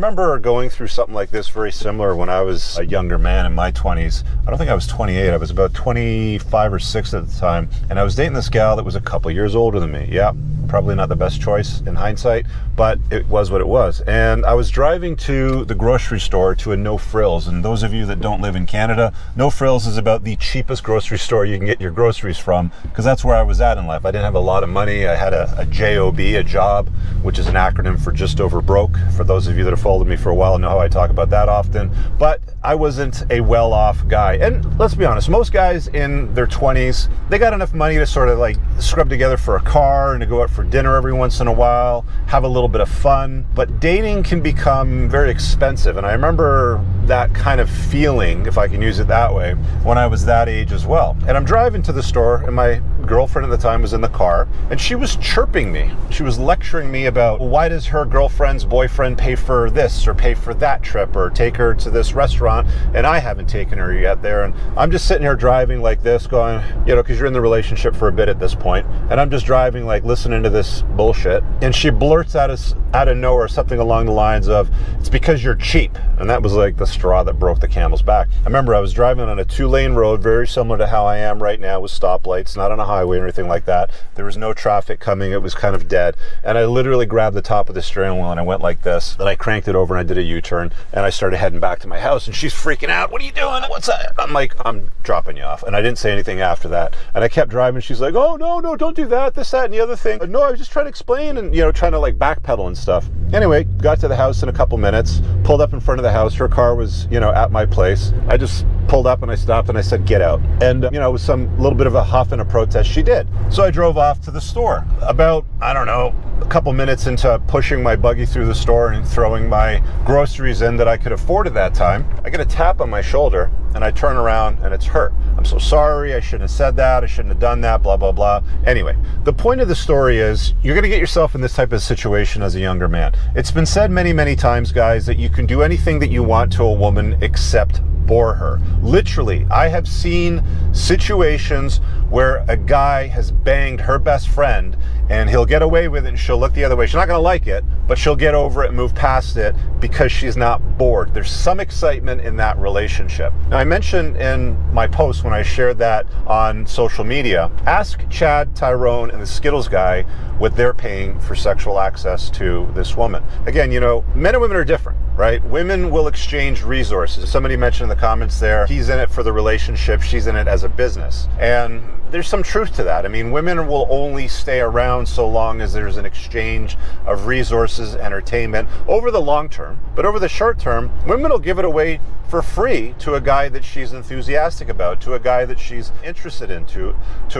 I remember going through something like this very similar when I was a younger man in my 20s. I don't think I was 28. I was about 25 or 6 at the time. And I was dating this gal that was a couple years older than me. Yeah, probably not the best choice in hindsight, but it was what it was. And I was driving to the grocery store to a No Frills. And those of you that don't live in Canada, No Frills is about the cheapest grocery store you can get your groceries from, because that's where I was at in life. I didn't have a lot of money. I had a JOB, a job, which is an acronym for just over broke. For those of you that have followed me for a while know how I talk about that often. But I wasn't a well-off guy. And let's be honest, most guys in their 20s, they got enough money to sort of like scrub together for a car and to go out for dinner every once in a while, have a little bit of fun. But dating can become very expensive. And I remember that kind of feeling, if I can use it that way, when I was that age as well. And I'm driving to the store, and my girlfriend at the time was in the car, and she was chirping me. She was lecturing me about, well, why does her girlfriend's boyfriend pay for this or pay for that trip or take her to this restaurant, and I haven't taken her yet there. And I'm just sitting here driving like this going, you know, because you're in the relationship for a bit at this point, and I'm just driving like listening to this bullshit, and she blurts out of nowhere something along the lines of, it's because you're cheap. And that was like the straw that broke the camel's back. I remember I was driving on a 2-lane road, very similar to how I am right now with stoplights, not on a highway or anything like that. There was no traffic coming. It was kind of dead. And I literally grabbed the top of the steering wheel and I went like this. Then I cranked it over and I did a U-turn and I started heading back to my house, and she's freaking out. What are you doing? What's that? I'm like, I'm dropping you off. And I didn't say anything after that. And I kept driving. She's like, oh, no, don't do that, this, that, and the other thing. No, I was just trying to explain and, you know, trying to like backpedal and stuff. Anyway, got to the house in a couple minutes, pulled up in front of the house. Her car was, you know, at my place. I just pulled up and I stopped and I said, get out. And, you know, with some little bit of a huff and a protest, she did. So I drove off to the store. About, I don't know, a couple minutes into pushing my buggy through the store and throwing my groceries in that I could afford at that time, I get a tap on my shoulder and I turn around and it's her. I'm so sorry, I shouldn't have said that, I shouldn't have done that, blah, blah, blah. Anyway, the point of the story is you're going to get yourself in this type of situation as a younger man. It's been said many, many times, guys, that you can do anything that you want to a woman except bore her. Literally, I have seen situations where a guy has banged her best friend and he'll get away with it and she'll look the other way. She's not going to like it, but she'll get over it and move past it because she's not bored. There's some excitement in that relationship. Now, I mentioned in my post when I shared that on social media, ask Chad Tyrone and the Skittles guy what they're paying for sexual access to this woman. Again, you know, men and women are different, right? Women will exchange resources. Somebody mentioned in the comments there, he's in it for the relationship, she's in it as a business. And there's some truth to that. I mean, women will only stay around so long as there's an exchange of resources, entertainment, over the long term. But over the short term, women will give it away for free to a guy that she's enthusiastic about, to a guy that she's interested in, to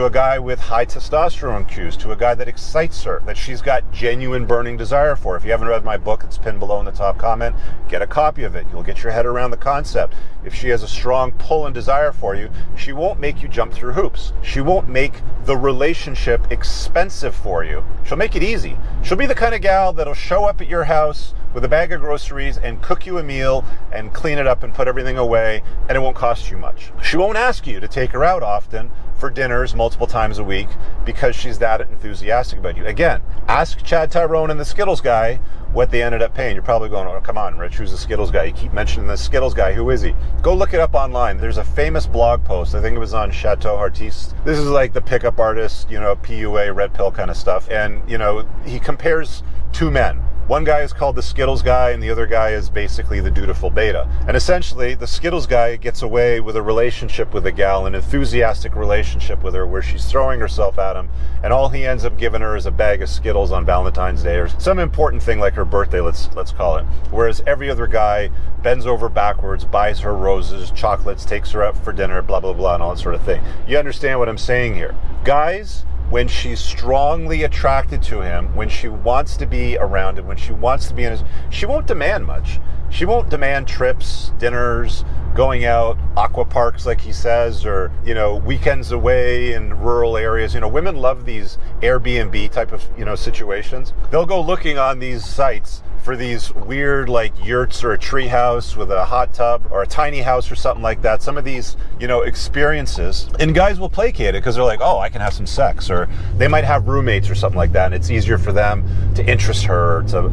a guy with high testosterone cues, to a guy that excites her, that she's got genuine burning desire for. If you haven't read my book, it's pinned below in the top comment. Get a copy of it. You'll get your head around the concept. If she has a strong pull and desire for you, she won't make you jump through hoops. She won't make the relationship expensive for you. She'll make it easy. She'll be the kind of gal that'll show up at your house with a bag of groceries and cook you a meal and clean it up and put everything away, and it won't cost you much. She won't ask you to take her out often for dinners multiple times a week because she's that enthusiastic about you. Again, ask Chad Tyrone and the Skittles guy what they ended up paying. You're probably going, oh, come on, Rich, who's the Skittles guy? You keep mentioning the Skittles guy. Who is he? Go look it up online. There's a famous blog post. I think it was on Chateau Artiste. This is like the pickup artist, you know, PUA, red pill kind of stuff. And, you know, he compares two men. One guy is called the Skittles guy, and the other guy is basically the dutiful beta. And essentially, the Skittles guy gets away with a relationship with a gal, an enthusiastic relationship with her, where she's throwing herself at him, and all he ends up giving her is a bag of Skittles on Valentine's Day, or some important thing like her birthday, let's call it. Whereas every other guy bends over backwards, buys her roses, chocolates, takes her out for dinner, blah, blah, blah, and all that sort of thing. You understand what I'm saying here? Guys, when she's strongly attracted to him, when she wants to be around him, when she wants to be in his, she won't demand much. She won't demand trips, dinners, going out, aqua parks like he says, or, you know, weekends away in rural areas. You know, women love these Airbnb type of, you know, situations. They'll go looking on these sites for these weird like yurts or a tree house with a hot tub or a tiny house or something like that. Some of these, experiences, and guys will placate it because they're like, oh, I can have some sex, or they might have roommates or something like that, and it's easier for them to interest her, to,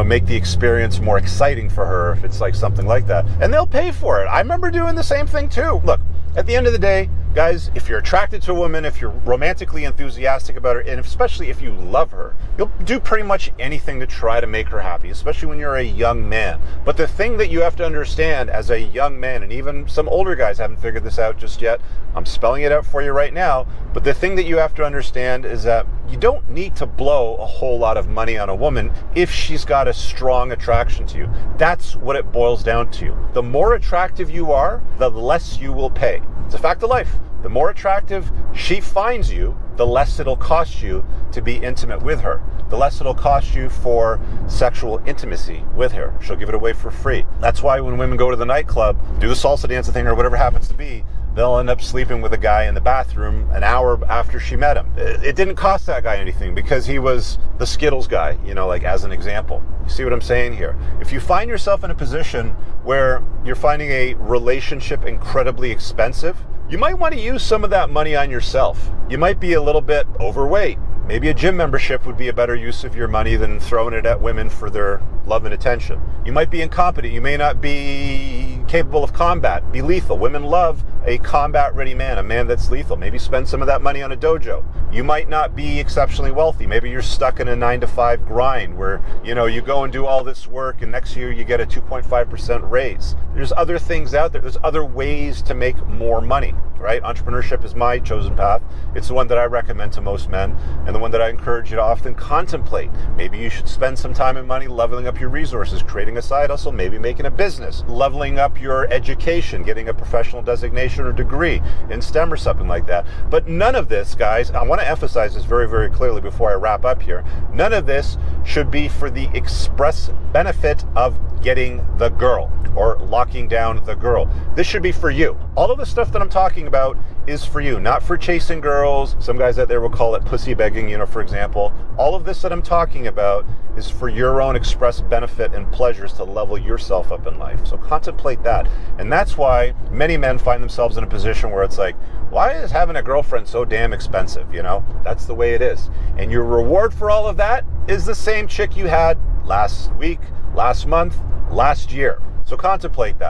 make the experience more exciting for her if it's like something like that. And they'll pay for it. I remember doing the same thing too. Look, at the end of the day, guys, if you're attracted to a woman, if you're romantically enthusiastic about her, and especially if you love her, you'll do pretty much anything to try to make her happy, especially when you're a young man. But the thing that you have to understand as a young man, and even some older guys haven't figured this out just yet, I'm spelling it out for you right now, but the thing that you have to understand is that you don't need to blow a whole lot of money on a woman if she's got a strong attraction to you. That's what it boils down to. The more attractive you are, the less you will pay. It's a fact of life. The more attractive she finds you, the less it'll cost you to be intimate with her. The less it'll cost you for sexual intimacy with her. She'll give it away for free. That's why when women go to the nightclub, do the salsa dancing thing or whatever happens to be, they'll end up sleeping with a guy in the bathroom an hour after she met him. It didn't cost that guy anything because he was the Skittles guy, like as an example. You see what I'm saying here? If you find yourself in a position where you're finding a relationship incredibly expensive, you might want to use some of that money on yourself. You might be a little bit overweight. Maybe a gym membership would be a better use of your money than throwing it at women for their love and attention. You might be incompetent. You may not be capable of combat. Be lethal. Women love a combat-ready man, a man that's lethal. Maybe spend some of that money on a dojo. You might not be exceptionally wealthy. Maybe you're stuck in a 9-to-5 grind where, you go and do all this work and next year you get a 2.5% raise. There's other things out there. There's other ways to make more money, right? Entrepreneurship is my chosen path. It's the one that I recommend to most men and the one that I encourage you to often contemplate. Maybe you should spend some time and money leveling up your resources, creating a side hustle, maybe making a business, leveling up your education, getting a professional designation or degree in STEM or something like that. But none of this, guys, I want to emphasize this very, very clearly before I wrap up here. None of this should be for the express benefit of getting the girl or locking down the girl. This should be for you. All of the stuff that I'm talking about is for you, not for chasing girls. Some guys out there will call it pussy begging, for example. All of this that I'm talking about is for your own express benefit and pleasures to level yourself up in life. So contemplate that. And that's why many men find themselves in a position where it's like, why is having a girlfriend so damn expensive? That's the way it is. And your reward for all of that is the same chick you had last week, last month, last year. So contemplate that.